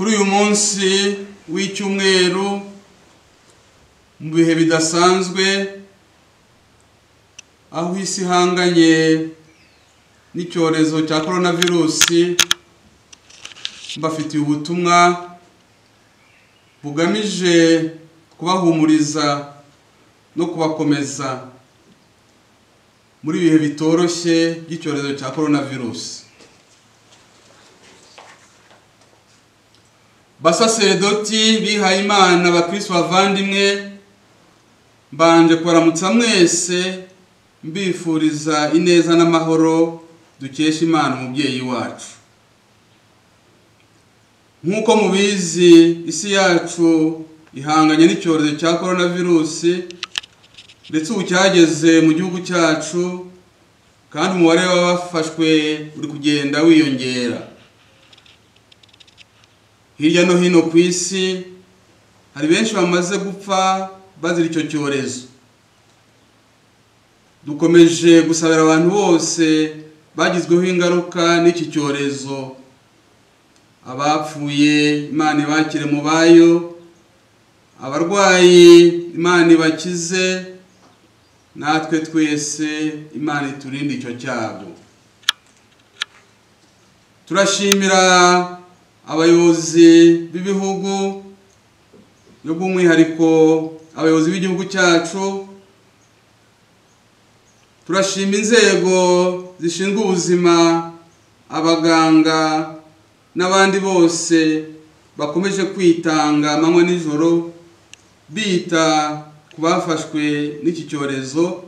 kuri uyu munsi w'icyumweru mu bihe bidasanzwe aho isi hanganye n'icyorezo cya coronavirusi, mbafitiye ubutumwa bugamije kubahumuriza no kubakomeza muri ibihe bitoroshye by'icyorezo cya coronavirusi. Basaserdoti bihaye Imana, abakristo bavandimwe, mbanje kubaramutsa mwese mbifuriza ineza n'amahoro dukesha Imana umubyeyi wacu. Nk'uko mubizi, isi yacu ihanganye n'icyorezo cya coronavirusi, ndetse ubu cyageze mu gihugu cyacu kandi umubare w'abafashwe uri kugenda wiyongera. Hirya no hino ku isi hari benshi bamaze gupfa bazira icyo cyorezo. Dukomeje gusabira abantu bose bagizweho ingaruka n'iki cyorezo, abapfuye Imana ibakire mu bayo, abarwayi Imana ibakize, natwe twese Imana iturinde icyo cyago. Turashimira abayobozi b'ibihugu, by'umwihariko abayobozi b'igihugu cyacu. Turashima inzego zishinzwe ubuzima, abaganga n'abandi bose bakomeje kwitanga amanywa n'ijoro bita ku bafashwe n'iki cyorezo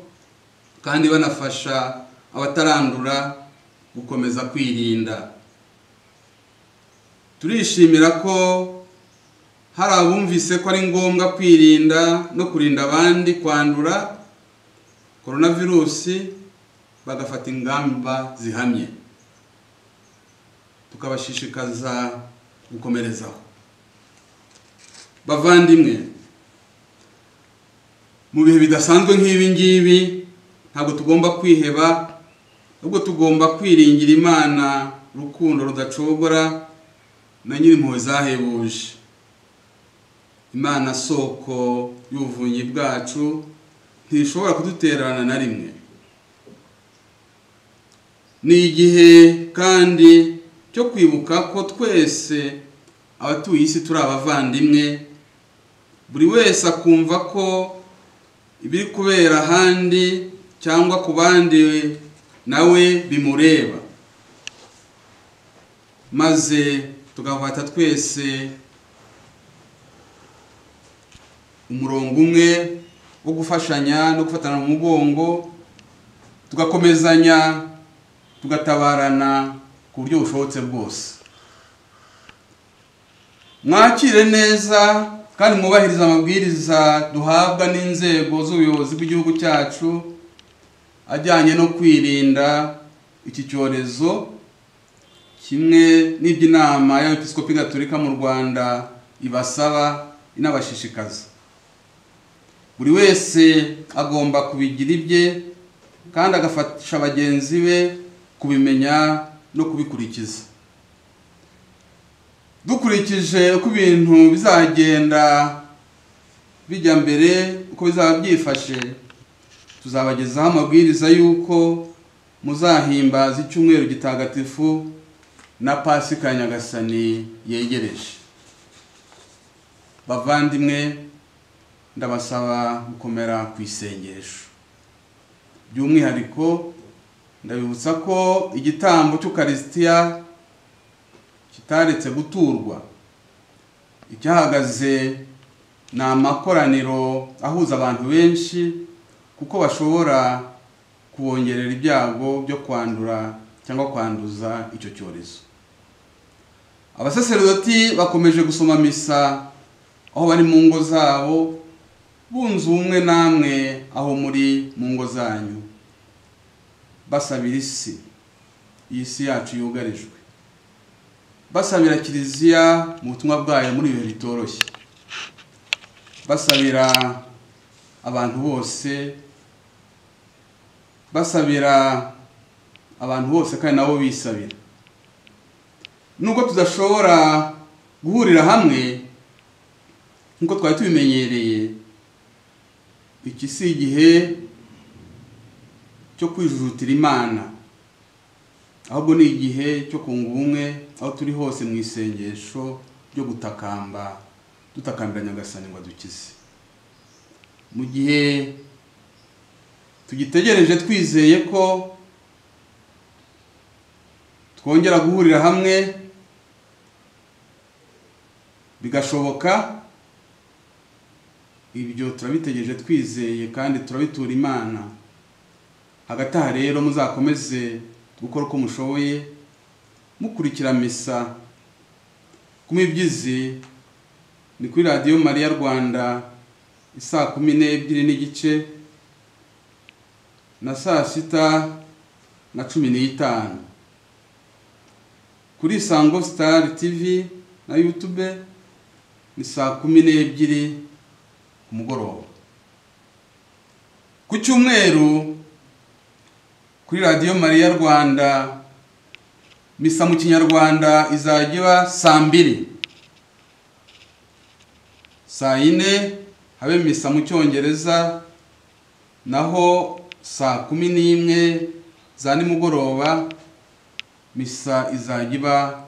kandi banafasha abatarandura gukomeza kwirinda. Turishimira ko hari abumvise ko ari ngombwa kwirinda no kurinda abandi kwandura coronavirusi, bagafata ingamba zihamye. Tukabashishikaza gukomerezaho. Bavandimwe, mu bihe bidasanzwe nk'ibi ngibi ntabwo tugomba kwiheba, ahubwo tugomba kwiringira Imana urukundo rudacogora na nyir'impuhwe zahebuje. Imana soko y'ubuvunyi bwacu ntishobora kudutererana na rimwe. Ni igihe kandi cyo kwibuka ko twese abatuye isi turi abavandimwe, buri wese akumva ko ibiri kubera ahandi cyangwa ku bandi nawe bimureba, maze tugafata twese umurongo umwe wo gufashanya no gufatana mu mugongo, tugakomezanya, tugatabarana ku buryo bushobotse bwose. Mwakire neza kandi mwubahiriza amabwiriza duhabwa n'inzego z'ubuyobozi bw'igihugu cyacu ajyanye no kwirinda iki cyorezo, kimwe n'iby'inama y'Abepiskopi Gatolika mu Rwanda ibasaba inabashishikaza. Buri wese agomba kubigira ibye kandi agafasha bagenzi be kubimenya no kubikurikiza. Dukurikije uko ibintu bizagenda bijya mbere, uko bizaba byifashe, tuzabagezaho amabwiriza y'uko muzahimbaza icyumweru gitagatifu na Pasika ya Nyagasani yegereje. Bavandimwe, ndabasaba gukomera ku isengesho. By'umwihariko ndabibutsa ko igitambo cy'Ukarisitiya kitaretse guturwa. Icyahagaze ni amakoraniro ahuza abantu benshi, kuko bashobora kubongerera ibyago byo kwandura cyangwa kwanduza icyo cyorezo. Abasaserdoti bakomeje gusoma misa aho bari mu ngo zabo, bunze ubumwe namwe aho muri mu ngo zanyu, basabira isi, iyi si yacu yugarijwe, basabira Kiliziya mu butumwa bwayo muri ibihe bitoroshye, basabira abantu bose, basabira abantu bose kandi nabo bisabira. Nubwo tudashobora guhurira hamwe nkuko twari tubimenyereye. Iki si igihe cyo kwijujutira Imana, ahubwo ni igihe cyo kunga ubumwe aho turi hose mu isengesho ryo dutakambira Nyagasani ngo adukize. Mu gihe tugitegereje twizeye ko twongera guhurira hamwe bigashoboka, ibyo turabitegereje twizeye kandi turabitura Imana. Hagati aha rero muzakomeze gukora uko mushoboye mukurikira misa ku Mibyizi, ni kuri Radio Maria Rwanda isaa 12:30 na saa 6:15, kuri Sango Star TV na YouTube ni saa 12 ku mugoroba. Ku cyumweru kuri Radio Maria Rwanda misa mu Kinyarwanda izajya iba saa 2, saa 4 habe misa mu Cyongereza, naho saa 11 za nimugoroba misa izajya iba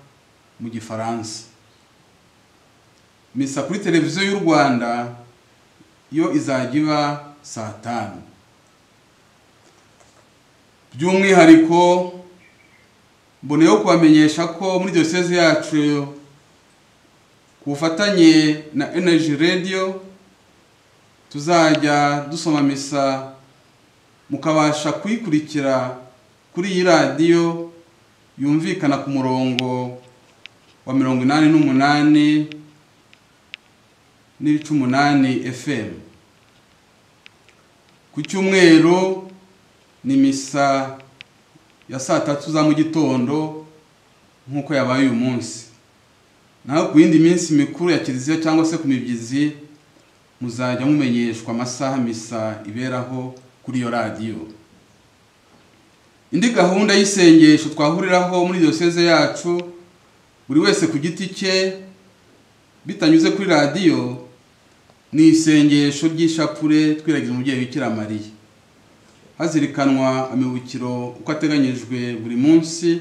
mu Gifaransa. Misa kuri televiziyo y'u Rwanda yo izajya iba saa 5. By'umwihariko mboneyeho kubamenyesha ko muri diocese yacu ku bufatanye na Energy Radio tuzajya dusoma misa mukabasha kuyikurikira kuri iyi radio yumvikana ku murongo wa 88.8 FM. Ku cyumweru ni misa ya saa 3 za mu gitondo nkuko yabaye uyu munsi. Naho ku yindi minsi mikuru ya Kiliziya cyangwa se ku Mibyizi muzajya mumenyeshwa amasaha misa iberaho kuri iyo radio. Indi gahunda y'isengesho twahuriraho muri diocese yacu buri wese ku giti cye bitanyuze kuri radio ni isengesho ry'ishapure twiragiza umubyeyi Bikira Mariya, hazirikanwa amibukiro uko ateganyijwe buri munsi.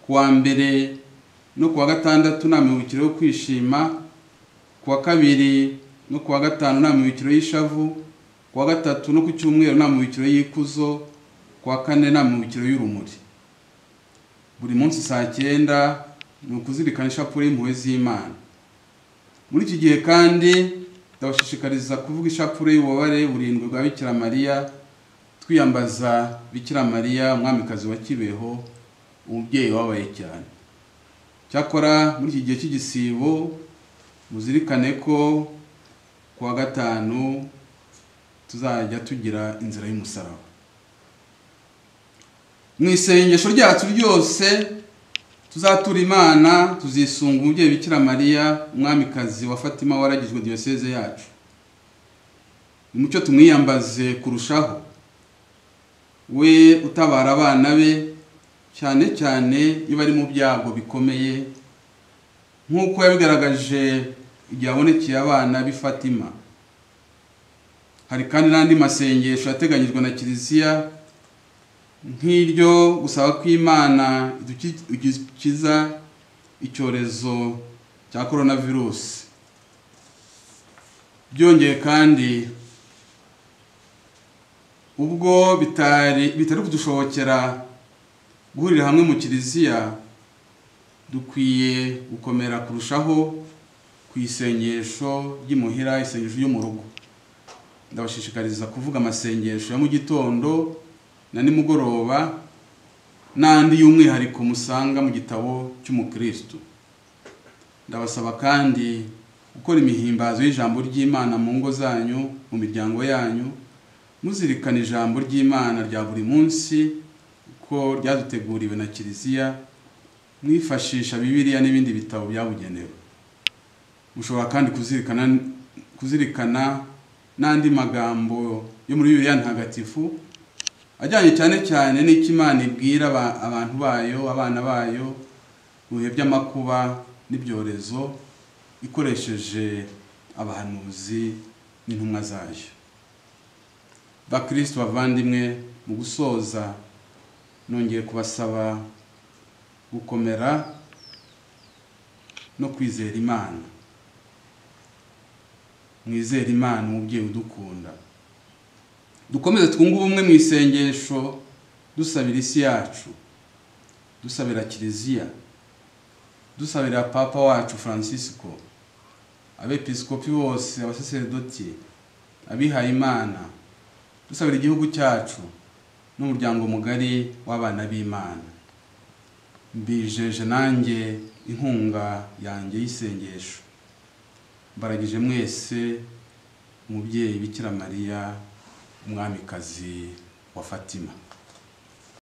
Kuwa mbere no kuwa gatandatu na amibukiro yo kwishima, kuwa kabiri no kuwa gatanu na amibukiro y'ishavu, kuwa gatatu no ku cyumweru na amibukiro y'ikuzo, kuwa kane na amibukiro y'urumuri. Buri munsi saa 9 ni ukuzirikana ishapure y'impuhwe z'Imana. Muri iki gihe kandi ndabashishikariza kuvuga ishapure y'ububabare burindwi bwa Bikira Mariya, twiyambaza Bikira Mariya umwamikazi wa Kibeho, umubyeyi wabaye cyane. Cyakora muri iki gihe cy'igisibo muzirikane ko kuwa gatanu tuzajya tugira inzira y'umusaraba. Mu isengesho ryacu ryose tuzatura Imana tuzisunga umubyeyi Bikira Mariya umwamikazi wa Fatima waragijwe diocese yacu. Nimucyo tumwiyambaze kurushaho, we utabara abana be cyane cyane iyo bari mu byago bikomeye nkuko yabigaragaje igihe abonekeye abana b'i Fatima. Hari kandi n'andi masengesho yateganyijwe na Kiliziya nk'iryo gusaba ko Imana idukiza icyorezo cya coronavirus. Byongeye kandi ubwo bitari kudushobokera guhurira hamwe mu Kiliziya, dukwiye gukomera kurushaho ku isengesho ry'imuhira, isengesho ryo mu rugo. Ndabashishikariza kuvuga amasengesho ya mu gitondo na nimugoroba n'andi y'umwihariko musanga mu gitabo cy'umukristo. Ndabasaba kandi gukora imihimbazo y'ijambo ry'Imana mu ngo zanyu, mu miryango yanyu, muzirikana ijambo ry'Imana rya buri munsi ko ryaduteguriwe na Kiliziya, mwifashisha Bibiliya n'ibindi bitabo byabugenewe. Mushobora kandi kuzirikana n'andi magambo yo muri Bibiliya ntagatifu ajyanye cyane cyane n'icyo Imana ibwira abantu bayo, abana bayo mu bihe by'amakuba n'ibyorezo ikoresheje abahanuzi n'intumwa zayo. Bakristo bavandimwe, mu gusoza nongeye kubasaba gukomera no kwizera Imana. Mwizere Imana, umubyeyi udukunda. Dukomeze twunge ubumwe mu isengesho, dusabira isi yacu, dusabira Kiliziya, dusabira Papa wacu Francisco, abepiskopi bose, abasaserdoti, abihaye Imana, dusabira igihugu cyacu n'umuryango mugari w'abana b'Imana. Mbijeje nanjye inkunga yanjye y'isengesho. Mbaragije mwese umubyeyi Bikira Mariya, umwamikazi wa Fatima.